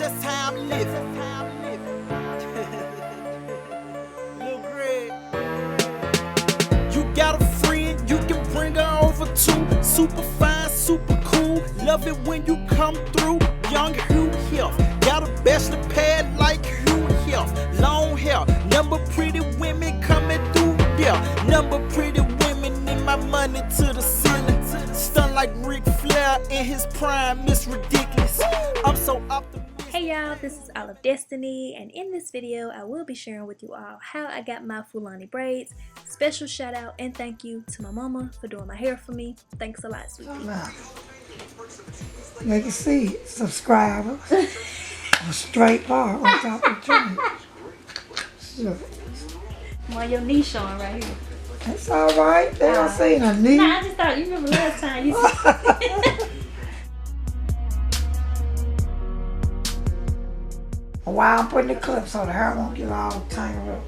just how I'm living. Lil' Greg. You got a friend, you can bring her over too. Super fine, super cool. Love it when you come through. Young Hugh Health. Got a bachelor pad like Hugh Health. Long hair. Number pretty women coming through. Yeah. Number pretty women in my money to the ceiling. Stun like Ric Flair in his prime. Miss Ridiculous. I'm so optimistic. Hey y'all, this is allofdestiny, and in this video I will be sharing with you all how I got my Fulani braids. Special shout out and thank you to my mama for doing my hair for me. Thanks a lot, sweetie. Make it see subscribers. A straight bar on top of the tree. Sure. Well, your knee showing right here. That's all right. They don't see no knee. Nah, I just thought, you remember last time you said While I'm putting the clip so the hair won't get all tangled up.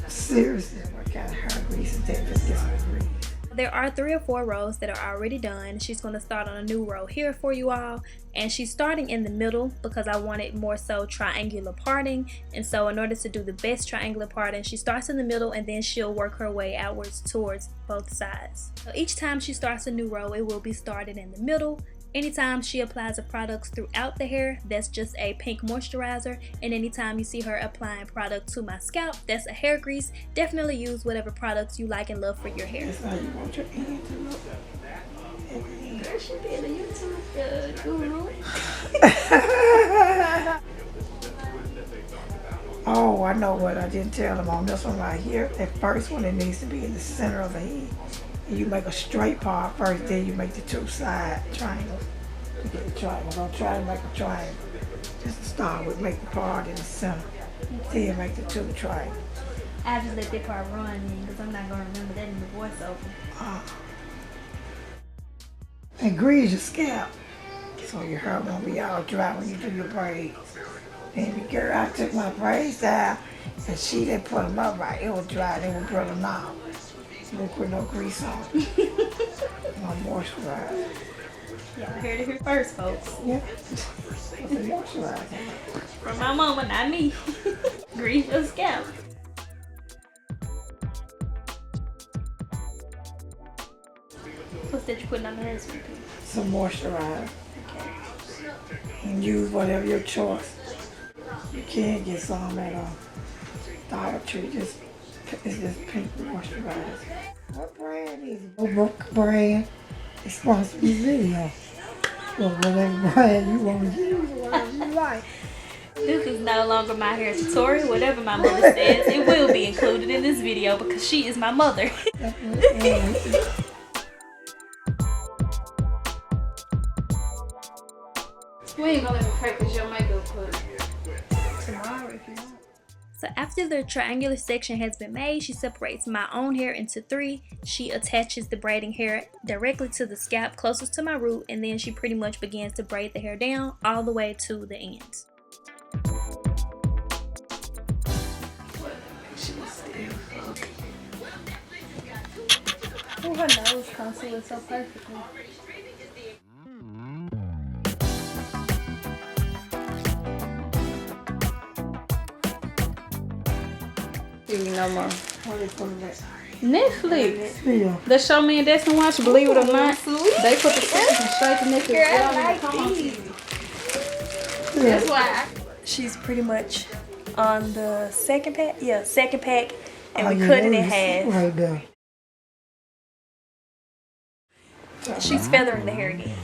Seriously, what kind of hair grease is that? Just get some grease. There are 3 or 4 rows that are already done. She's going to start on a new row here for you all, and she's starting in the middle because I wanted more so triangular parting. And so in order to do the best triangular parting, she starts in the middle and then she'll work her way outwards towards both sides. So each time she starts a new row, it will be started in the middle. Anytime she applies the products throughout the hair, that's just a pink moisturizer. And anytime you see her applying product to my scalp, that's a hair grease. Definitely use whatever products you like and love for your hair. That's how you want your hand to look. Girl, she be in the YouTube guru. Oh, I know what I didn't tell them on this one right here. That first one, it needs to be in the center of the head. And you make a straight part first, then you make the 2 side triangles. You get the triangle. Don't try to make a triangle. Just start with make the part in the center. Then make the 2 triangles. I just let that part run in because I'm not going to remember that in the voiceover. And grease your scalp so your hair won't be all dry when you do your braids. And girl, I took my braids out and she didn't put them up right. It was dry, they were brittle now. You didn't put no grease on. No moisturizer. Y'all heard it here first, folks. Yeah. Put the moisturizer. From my mama, not me. Grease your scalp. What's that you're putting on the hair, sweetie? Some moisturizer. Okay. And use whatever your choice. You can get some at Dollar Tree. It's just pink moisturizer. What brand is it? What brand? It's sponsored this video. Well, whatever brand you want to use, whatever you like. This is no longer my hair tutorial. Whatever my mother says, it will be included in this video because she is my mother. We ain't gonna let me practice your makeup clip. Tomorrow if you want. So after the triangular section has been made, she separates my own hair into 3. She attaches the braiding hair directly to the scalp closest to my root, and then she pretty much begins to braid the hair down all the way to the ends. Oh, her nose conceals so perfectly. No more. What is putting that? Netflix. Yeah. The show me and Destiny watch, believe it or not, they put the season straight to Netflix. That's why. She's pretty much on the second pack. Yeah, second pack, and we yeah, cut it in half. Right there. She's feathering the hair again.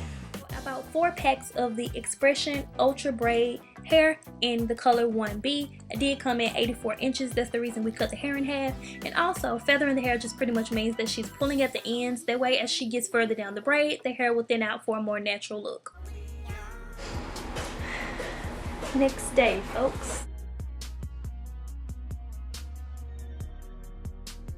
About 4 packs of the Expression Ultra Braid hair in the color 1B. It did come in 84 inches. That's the reason we cut the hair in half. And also, feathering the hair just pretty much means that she's pulling at the ends. That way, as she gets further down the braid, the hair will thin out for a more natural look. Next day, folks.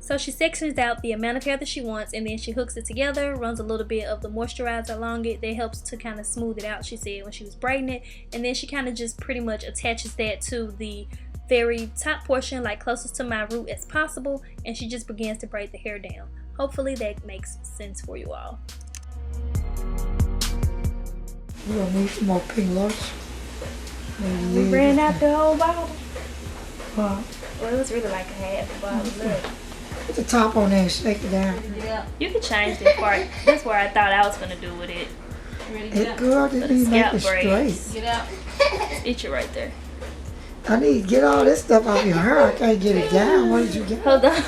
So she sections out the amount of hair that she wants, and then she hooks it together, runs a little bit of the moisturizer along it. That helps to kind of smooth it out, she said, when she was braiding it. And then she kind of just pretty much attaches that to the very top portion, like closest to my root as possible, and she just begins to braid the hair down. Hopefully that makes sense for you all. We're gonna need some more pink lotion. We ran out the whole bottle. Huh? Well, it was really like a half a bottle. Look. Put the top on there and shake it down. Yeah. You can change this part. That's where I thought I was gonna do with it. It girl didn't even make it straight. Get out. Itch it right there. I need to get all this stuff off your hair. I can't get it down. What did you get? Hold on.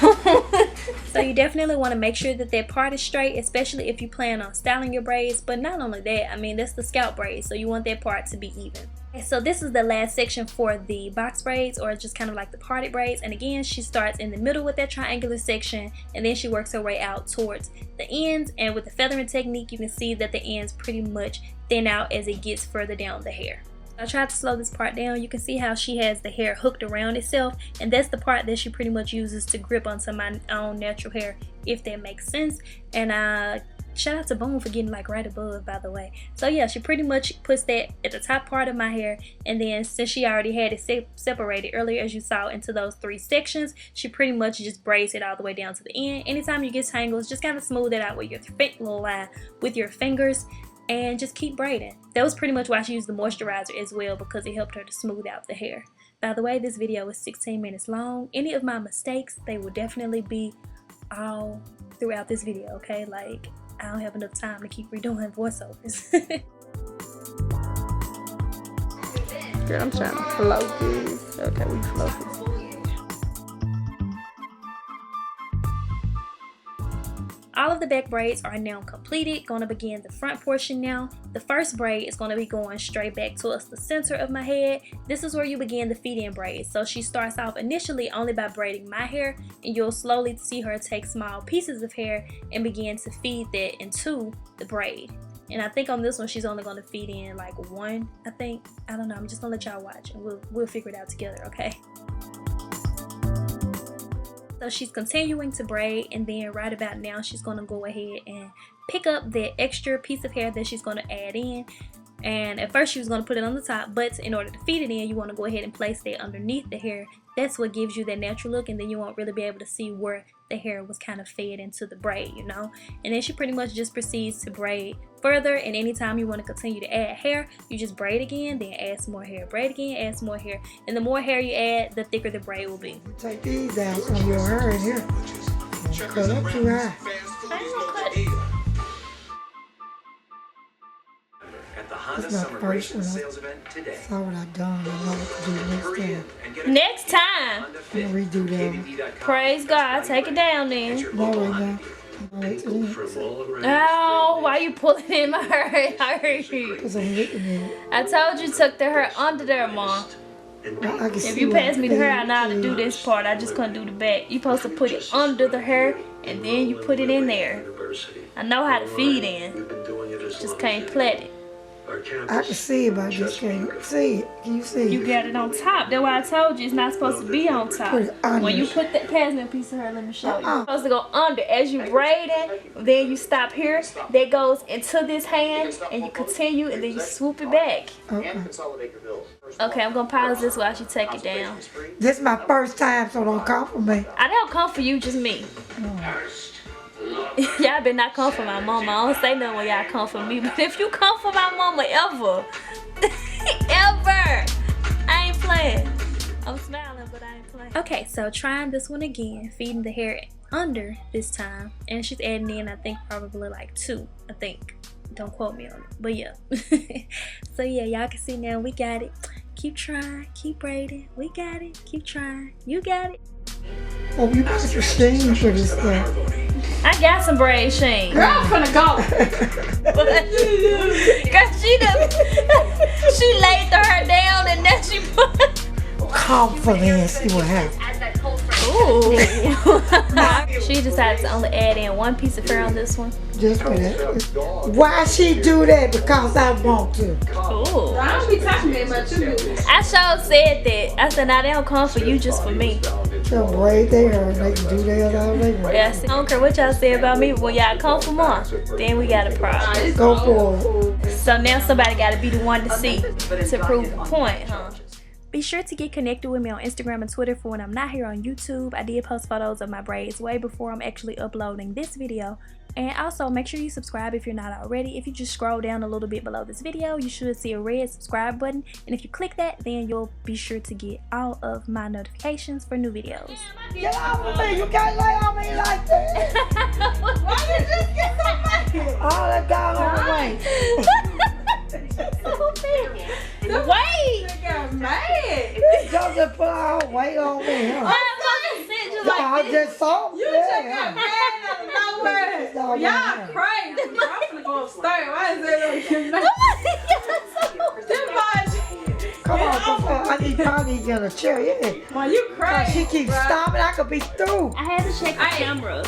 So you definitely want to make sure that that part is straight, especially if you plan on styling your braids. But not only that, I mean, that's the scalp braids, so you want that part to be even. Okay, so this is the last section for the box braids, or just kind of like the parted braids. And again, she starts in the middle with that triangular section, and then she works her way out towards the ends. And with the feathering technique, you can see that the ends pretty much thin out as it gets further down the hair. I tried to slow this part down. You can see how she has the hair hooked around itself, and that's the part that she pretty much uses to grip onto my own natural hair, if that makes sense. And shout out to Boom for getting like right above, by the way. So yeah, she pretty much puts that at the top part of my hair, and then since she already had it separated earlier, as you saw, into those 3 sections, she pretty much just braids it all the way down to the end. Anytime you get tangles, just kind of smooth it out with your fingers, and just keep braiding. That was pretty much why she used the moisturizer as well, because it helped her to smooth out the hair. By the way, this video was 16 minutes long. Any of my mistakes, they will definitely be all throughout this video, okay? Like, I don't have enough time to keep redoing voiceovers. Girl, I'm trying to float this. Okay, we float this. All of the back braids are now completed. Going to begin the front portion now. The first braid is going to be going straight back towards the center of my head. This is where you begin the feed-in braids. So she starts off initially only by braiding my hair, and you'll slowly see her take small pieces of hair and begin to feed that into the braid. And I think on this one she's only going to feed in like 1, I think. I don't know. I'm just going to let y'all watch, and we'll figure it out together, okay? So she's continuing to braid, and then right about now she's going to go ahead and pick up the extra piece of hair that she's going to add in. And at first she was going to put it on the top, but in order to feed it in, you want to go ahead and place that underneath the hair. That's what gives you that natural look, and then you won't really be able to see where the hair was kind of fed into the braid, you know. And then she pretty much just proceeds to braid further, and anytime you want to continue to add hair, you just braid again, then add some more hair, braid again, add some more hair. And the more hair you add, the thicker the braid will be. Take these down from your hair in here. Cut up too high. That's not the first one. That's all what I've done. I know what to do next time. Next time. I'm going to redo that. Praise God. Take it down then. No, right now. Oh, why you pulling in my hair? I heard you. Because I'm looking at it. I told you tuck the hair under there, Mom. If you pass me the hair, I know how to do this part. I just couldn't do the back. You're supposed to put it under the hair, and then you put it in there. I know how to feed in. Just can't plait it. I can see it, but I just can't see it. Can you see it? You got it on top. That's why I told you it's not supposed to be on top. Put it under. When you put that, pass me a piece of hair, let me show you. It's supposed to go under. As you braid it, then you stop here. That goes into this hand, and you continue, and then you swoop it back. Okay. Okay, I'm going to pause this while you take it down. This is my first time, so don't come for me. I don't come for you, just me. Y'all better not come for my mama. I don't say nothing when y'all come for me. But if you come for my mama ever, ever, I ain't playing. I'm smiling, but I ain't playing. Okay, so trying this one again. Feeding the hair under this time. And she's adding in, I think, probably like 2. I think. Don't quote me on it. But yeah. So yeah, y'all can see now we got it. Keep trying. Keep braiding. We got it. Keep trying. You got it. Oh, you got your sheen for this stuff. I got some braid sheen. Girl, I'm finna go. Cause she laid the hair down and then she put. Come for me and see what happens. Ooh. She decided to only add in 1 piece of hair on this one. Just for that. Why she do that? Because I want to. Ooh. I don't be talking that much. You do. I sure said that. I said, now they don't come for you, just for me. They'll braid their hair and they can do theirs all they want. Yeah, I don't care what y'all say about me, but when y'all come for more, then we got a problem. Go for it. So now somebody got to be the one to see, to prove the point, huh? Be sure to get connected with me on Instagram and Twitter for when I'm not here on YouTube. I did post photos of my braids way before I'm actually uploading this video. And also make sure you subscribe if you're not already. If you just scroll down a little bit below this video, you should see a red subscribe button. And if you click that, then you'll be sure to get all of my notifications for new videos. Get off of me! You can't lay on me like that! Why you just get so mad? All that dog on the way. Wait! I got mad. Y'all just put all weight on me, huh? I just saw You just got mad out of nowhere. Y'all crazy. I'm gonna go upstairs. Why is that? Come on, I need to get a chair, yeah. Well, you crazy. She keeps stopping, I could be through. I had to check the camera.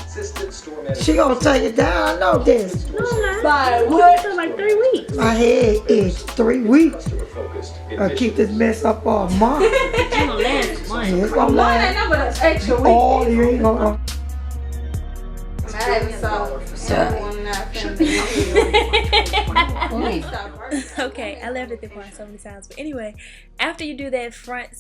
She gonna take it down, I know this. No, I'm not. By what? For like 3 weeks. My head is 3 weeks. I keep this mess up for a month. It's gonna last months. It's gonna Mine ain't last. no but an extra week. All you ain't gonna. I haven't saw someone not Okay, I left it there so many times. But anyway, after you do that front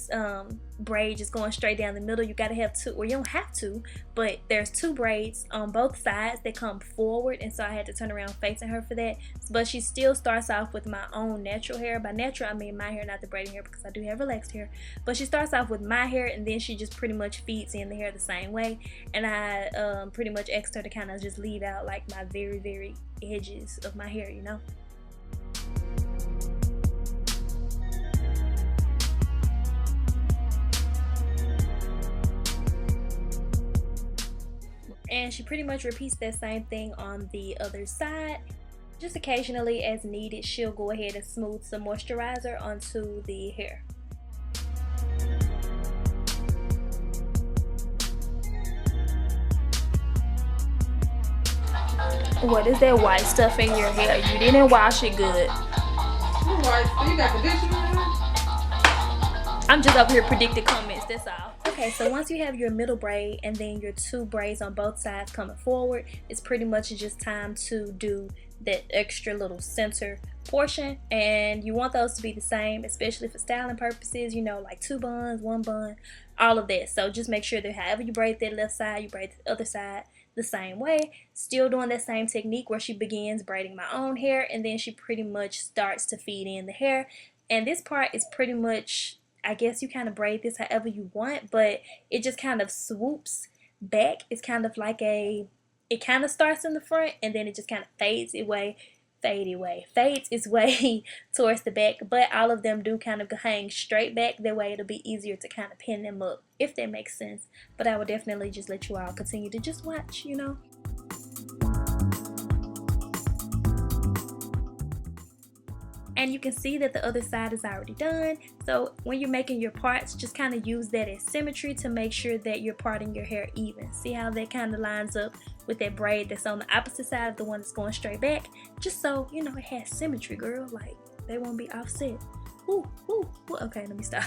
braid just going straight down the middle, you gotta have two, or you don't have to, but there's 2 braids on both sides that come forward, and so I had to turn around facing her for that. But she still starts off with my own natural hair. By natural I mean my hair, not the braiding hair, because I do have relaxed hair. But she starts off with my hair, and then she just pretty much feeds in the hair the same way. And I pretty much asked her to kind of just leave out like my very edges of my hair, you know. And she pretty much repeats that same thing on the other side. Just occasionally as needed, she'll go ahead and smooth some moisturizer onto the hair. What is that white stuff in your hair? You didn't wash it good. You got conditioner? I'm just up here predicting comments, that's all. Okay, so once you have your middle braid and then your 2 braids on both sides coming forward, it's pretty much just time to do that extra little center portion. And you want those to be the same, especially for styling purposes, you know, like 2 buns, 1 bun, all of that. So just make sure that however you braid that left side, you braid the other side the same way. Still doing that same technique where she begins braiding my own hair, and then she pretty much starts to feed in the hair. And this part is pretty much, I guess you kind of braid this however you want, but it just kind of swoops back. It's kind of like it kind of starts in the front, and then it just kind of fades its way towards the back. But all of them do kind of hang straight back. That way it'll be easier to kind of pin them up, if that makes sense. But I would definitely just let you all continue to just watch, you know. And you can see that the other side is already done. So when you're making your parts, just kind of use that as symmetry to make sure that you're parting your hair even. See how that kind of lines up with that braid that's on the opposite side of the one that's going straight back? Just so, you know, it has symmetry, girl. Like, they won't be offset. Ooh. Okay, let me stop.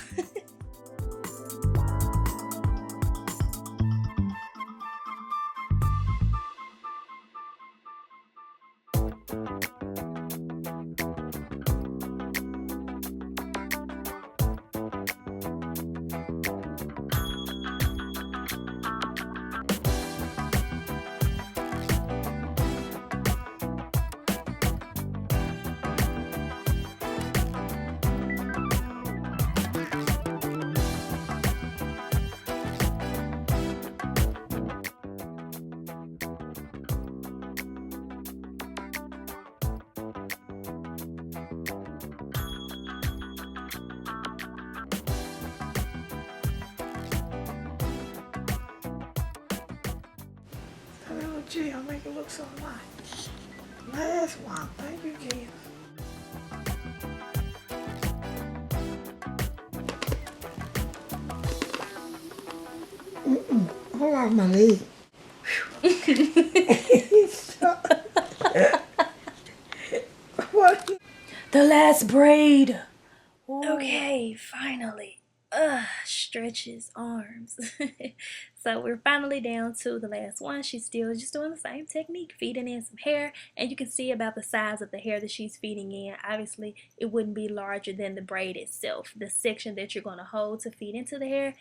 Gee, I'll make it look so nice. Last one, thank you, Jesus. Hold on my leg. What? The last braid. Okay, finally. stretches arms. So we're finally down to the last one. She's still just doing the same technique, feeding in some hair, and you can see about the size of the hair that she's feeding in. Obviously it wouldn't be larger than the braid itself, the section that you're going to hold to feed into the hair.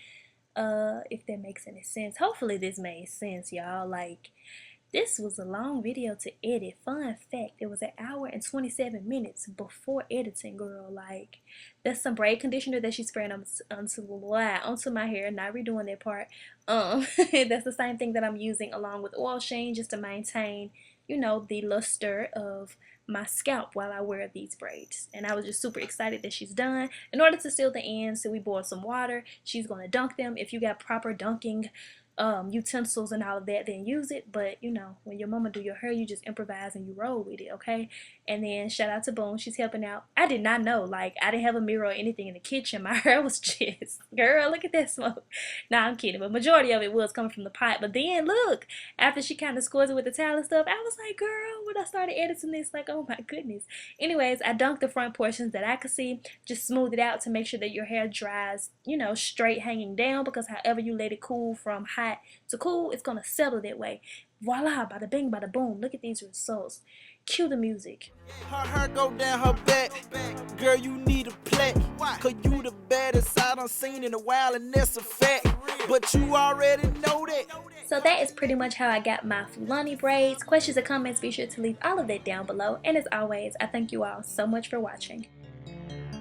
If that makes any sense. Hopefully this made sense, y'all. Like, this was a long video to edit. Fun fact, it was 1 hour and 27 minutes before editing, girl. Like, that's some braid conditioner that she's spraying onto my hair. Not redoing that part. That's the same thing that I'm using along with oil sheen, just to maintain, you know, the luster of my scalp while I wear these braids. And I was just super excited that she's done. In order to seal the ends, so we boiled some water. She's going to dunk them. If you got proper dunking utensils and all of that, then use it. But you know, when your mama do your hair, you just improvise and you roll with it, okay? And then shout out to Boone, she's helping out. I did not know, like, I didn't have a mirror or anything in the kitchen. My hair was just, girl, look at that smoke. Nah, I'm kidding, but majority of it was coming from the pot. But then look, after she kind of squirts it with the towel and stuff, I was like, girl, when I started editing this, like, oh my goodness. Anyways, I dunked the front portions that I could see, just smooth it out to make sure that your hair dries, you know, straight hanging down, because however you let it cool from hot to cool, it's gonna settle that way. Voila, bada bing, bada boom. Look at these results. Cue the music. Her hair go down her back. Girl, you need a plaque. Cause you the baddest I done seen in a while, and that's a fact. But you already know that. So that is pretty much how I got my Fulani braids. Questions or comments, be sure to leave all of that down below. And as always, I thank you all so much for watching.